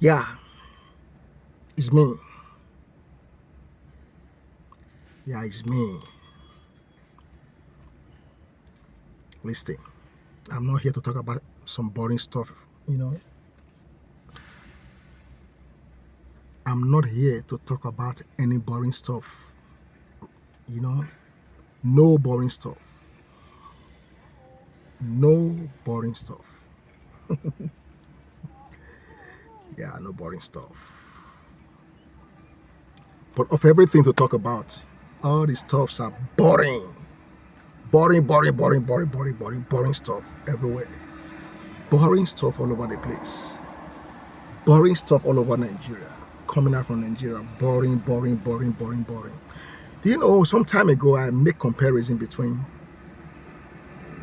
Yeah, it's me. Yeah, it's me. Listen, I'm not here to talk about some boring stuff, you know. I'm not here to talk about any boring stuff, you know. No boring stuff. No boring stuff. Yeah, no boring stuff. But of everything to talk about, all these stuffs are boring. Boring stuff everywhere. Boring stuff all over the place. Boring stuff all over Nigeria. Coming out from Nigeria. Boring. You know, some time ago I make comparison between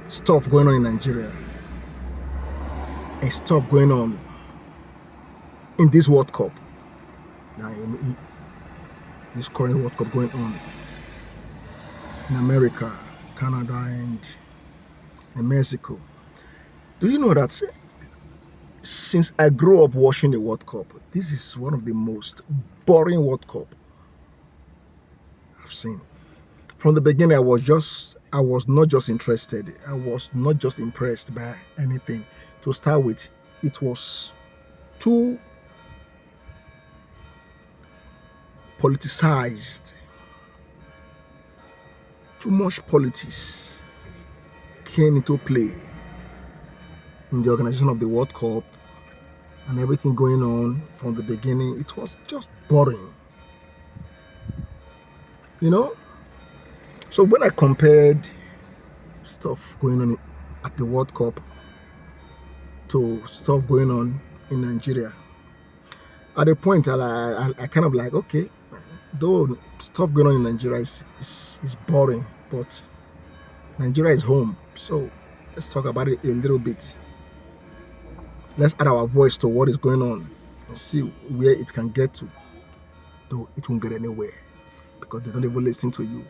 stuff going on in Nigeria and stuff going on in this World Cup. Now, in this current World Cup going on in America, Canada, and Mexico. Do you know that since I grew up watching the World Cup, this is one of the most boring World Cup I've seen. From the beginning, I was not just interested. I was not just impressed by anything. To start with, it was too politicized. Too much politics came into play in the organization of the World Cup and everything going on from the beginning. It was just boring. You know? So when I compared stuff going on at the World Cup to stuff going on in Nigeria, at a point I kind of like, okay, though stuff going on in Nigeria is boring, but Nigeria is home. So let's talk about it a little bit. Let's add our voice to what is going on and see where it can get to. Though it won't get anywhere because they don't even listen to you.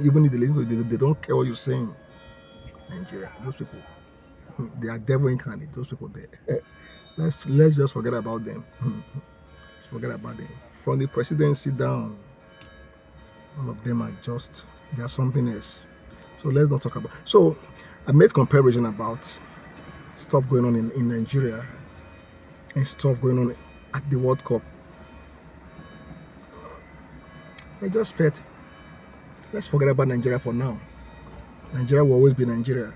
Even if they listen to you, they don't care what you're saying. Nigeria, those people, they are devil incarnate. Those people there. Let's just forget about them. Let's forget about them. From the presidency down, all of them are just, they are something else. So let's not talk about. So I made comparison about stuff going on in Nigeria and stuff going on at the World Cup. I just felt, let's forget about Nigeria for now. Nigeria will always be Nigeria.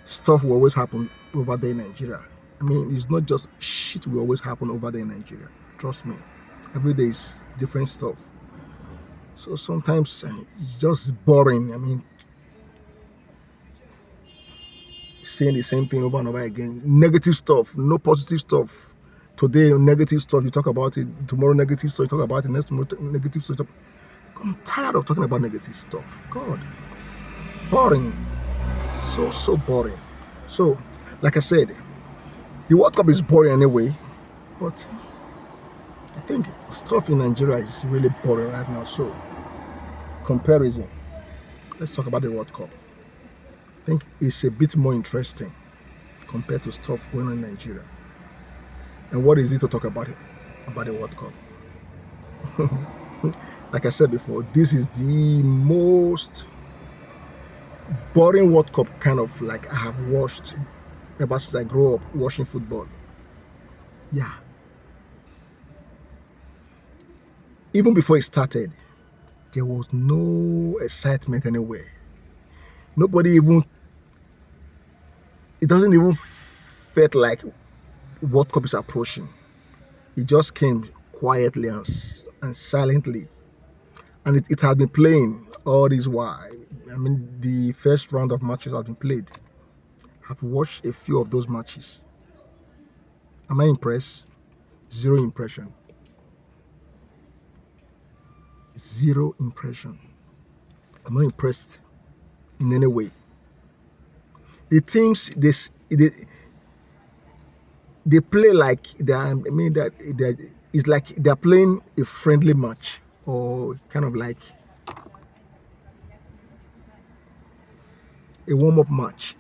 Stuff will always happen over there in Nigeria. I mean, it's not just shit will always happen over there in Nigeria. Trust me. Every day is different stuff. So sometimes it's just boring. I mean, saying the same thing over and over again. Negative stuff, no positive stuff. Today, negative stuff, you talk about it. Tomorrow, negative stuff, you talk about it. Next tomorrow, negative stuff. I'm tired of talking about negative stuff. God, it's boring. So boring. So, like I said, the World Cup is boring anyway, but I think stuff in Nigeria is really boring right now. So, comparison. Let's talk about the World Cup. I think it's a bit more interesting compared to stuff going on in Nigeria. And what is it to talk about the World Cup? Like I said before, this is the most boring World Cup kind of like I have watched ever since I grew up watching football. Yeah. Even before it started, there was no excitement anywhere. Nobody even, it doesn't even felt like World Cup is approaching. It just came quietly and silently. And it has been playing all this while. I mean, the first round of matches have been played. I've watched a few of those matches. Am I impressed? Zero impression. Zero impression. I'm not impressed in any way. The teams, they play like they are, I mean, that it's like they're playing a friendly match or kind of like a warm-up match.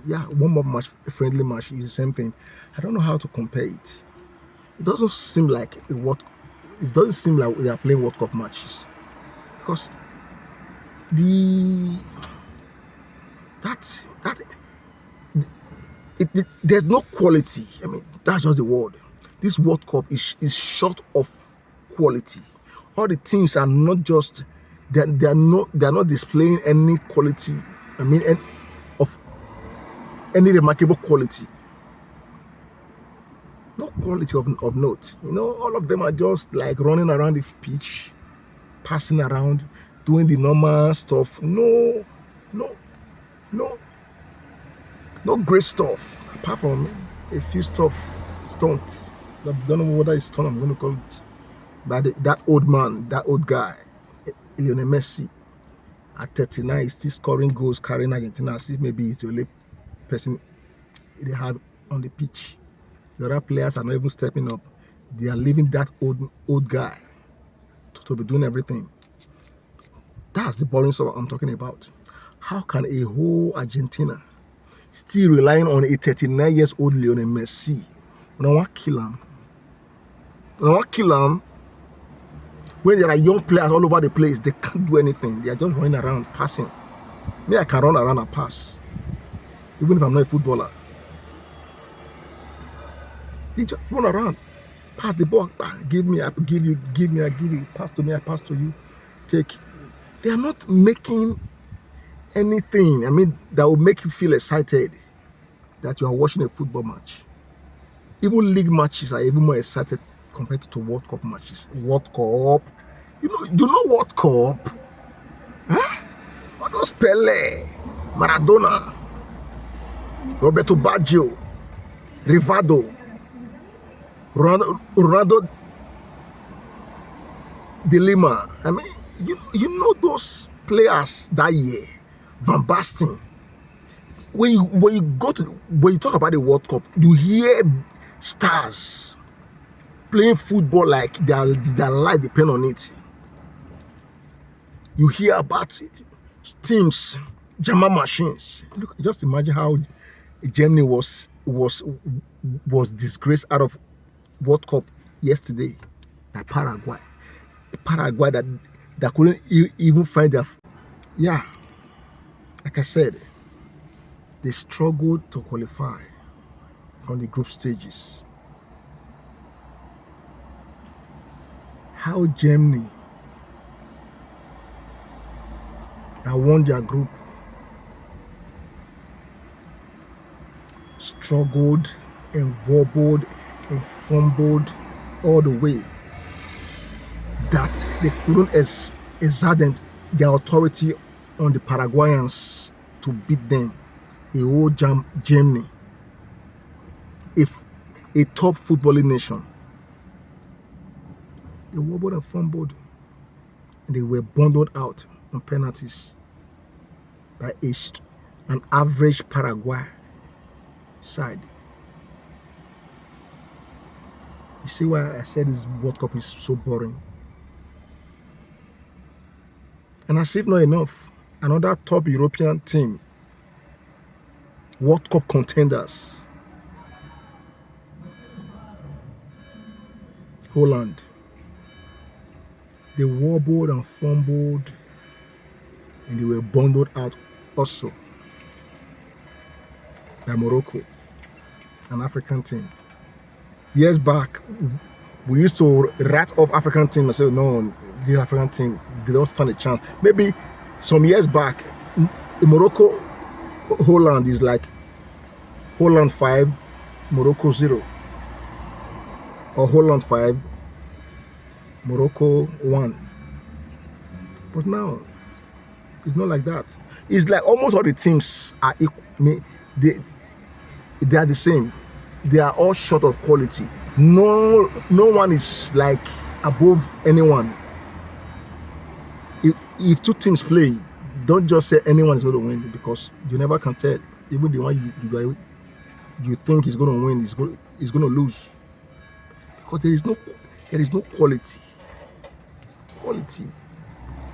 Yeah, warm-up match, a friendly match is the same thing. I don't know how to compare it. It doesn't seem like it doesn't seem like they are playing World Cup matches because the that there's no quality. I mean, that's just the word. This World Cup is short of quality. All the teams are not just they're not displaying any quality. I mean, of any remarkable quality. No quality of note. All of them are just like running around the pitch, passing around, doing the normal stuff. No, no, no, no great stuff. Apart from a few stunts. I don't know whether it's stunt I'm going to call it. But that old man, that old guy, Lionel Messi, at 39, is still scoring goals, carrying Argentina as if maybe he's the only person they have on the pitch. The other players are not even stepping up. They are leaving that old guy to be doing everything. That's the boring stuff I'm talking about. How can a whole Argentina still relying on a 39 years old Lionel Messi? I want to kill him. When there are young players all over the place, they can't do anything. They are just running around, passing. Me, I can run around and pass, even if I'm not a footballer. They just run around, pass the ball, give me, I give you, I give you, pass to me, I pass to you, take. They are not making anything, I mean, that will make you feel excited that you are watching a football match. Even league matches are even more excited compared to World Cup matches. World Cup, you know World Cup? Huh? All those Pele, Maradona, Roberto Baggio, Rivaldo, Ronaldo de Lima. I mean, you know those players that year, Van Basten. When you talk about the World Cup, you hear stars playing football like their life depend on it. You hear about teams, German machines. Look, just imagine how Germany was disgraced out of World Cup yesterday by Paraguay. Paraguay that couldn't even find their. Yeah, like I said, they struggled to qualify from the group stages. How Germany that won their group struggled and wobbled and fumbled all the way that they couldn't exert their authority on the Paraguayans to beat them. A whole Germany, if a top footballing nation, they wobbled and fumbled, and they were bundled out on penalties by an average Paraguay side. You see why I said this World Cup is so boring? And as if not enough, another top European team, World Cup contenders, Holland, they wobbled and fumbled and they were bundled out also by Morocco, an African team. Years back, we used to write off African team and say, no, this African team, they don't stand a chance. Maybe some years back, Morocco, Holland is like Holland 5, Morocco 0. Or Holland 5, Morocco 1. But now, it's not like that. It's like almost all the teams are equal. They are the same. They are all short of quality. No one is like above anyone. If two teams play, don't just say anyone is going to win, because you never can tell. Even the one you think is going to win is going to lose, because there is no quality.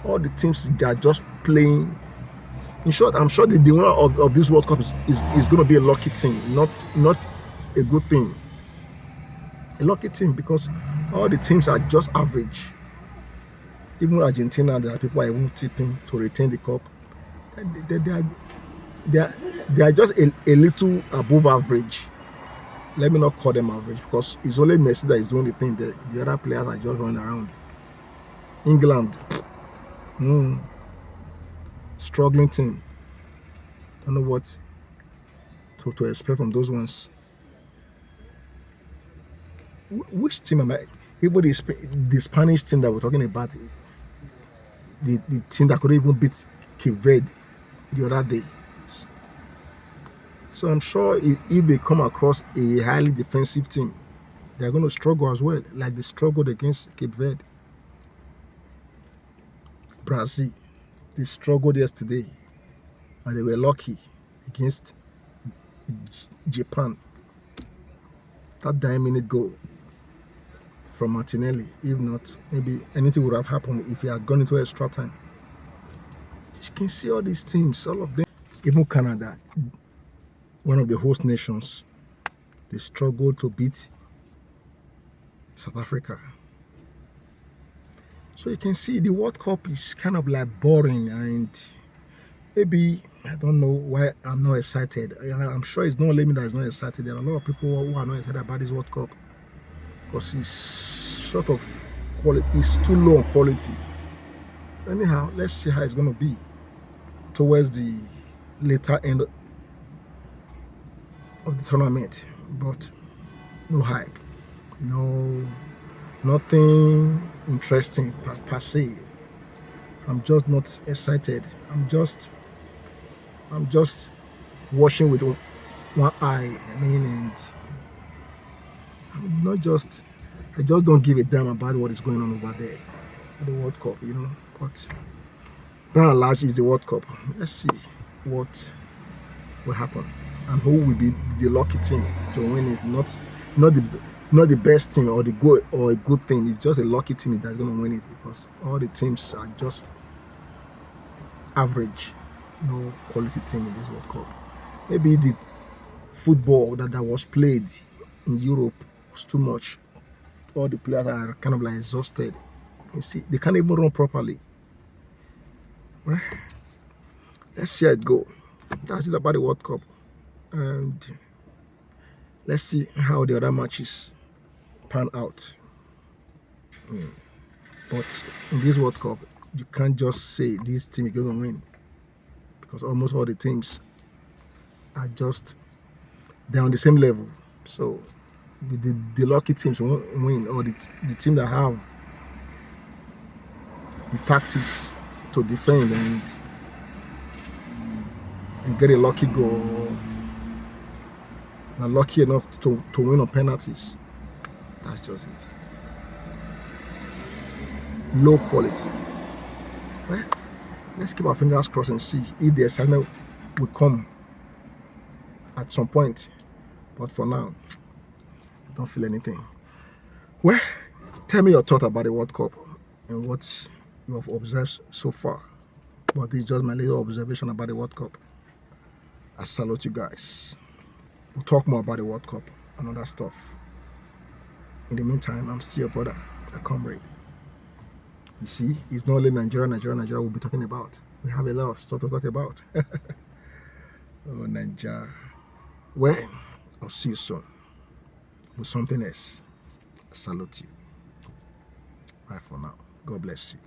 All the teams, they are just playing. In short, I'm sure the winner of this World Cup is going to be a lucky team, not a good thing. a lucky team because all the teams are just average. Even Argentina, there are people are even tipping to retain the cup. They are, they are, they are just a little above average. Let me not call them average because it's only Messi that is doing the thing. The other players are just running around. England, struggling team. Don't know what to expect from those ones. Which team am I? Even the Spanish team that we're talking about, the team that could even beat Cape Verde the other day. So I'm sure if they come across a highly defensive team, they're going to struggle as well, like they struggled against Cape Verde. Brazil, they struggled yesterday, and they were lucky against Japan. That 9-minute goal from Martinelli. If not, maybe anything would have happened if he had gone into extra time. You can see all these teams, all of them. Even Canada, one of the host nations, they struggled to beat South Africa. So you can see the World Cup is kind of like boring, and maybe I don't know why I'm not excited. I'm sure it's not only me that is not excited. There are a lot of people who are not excited about this World Cup because it's sort of quality, it's too low on quality. Anyhow, let's see how it's going to be towards the later end of the tournament. But no hype, nothing interesting per se. I'm just not excited. I'm just watching with one eye. And I'm not just. I just don't give a damn about what is going on over there at the World Cup, But by and large, is the World Cup. Let's see what will happen and who will be the lucky team to win it. Not the best team or a good team. It's just a lucky team that's going to win it because all the teams are just average, no quality team in this World Cup. Maybe the football that was played in Europe was too much. All the players are kind of like exhausted. You see, they can't even run properly. Well, let's see how it go. That's it about the World Cup. And let's see how the other matches pan out. But in this World Cup, you can't just say this team is going to win because almost all the teams are just they're on the same level. So the lucky teams won't win, or the team that have the tactics to defend and get a lucky goal, are lucky enough to win on penalties. That's just it. Low quality. Well, let's keep our fingers crossed and see if the excitement will come at some point. But for now, I don't feel anything. Well, tell me your thought about the World Cup and what you have observed so far. But this is just my little observation about the World Cup. I salute you guys. We'll talk more about the World Cup and other stuff. In the meantime, I'm still your brother, a comrade. You see, it's not only Nigeria we'll be talking about. We have a lot of stuff to talk about. Oh, Naija. Well, I'll see you soon with something else. I salute you. Bye for now. God bless you.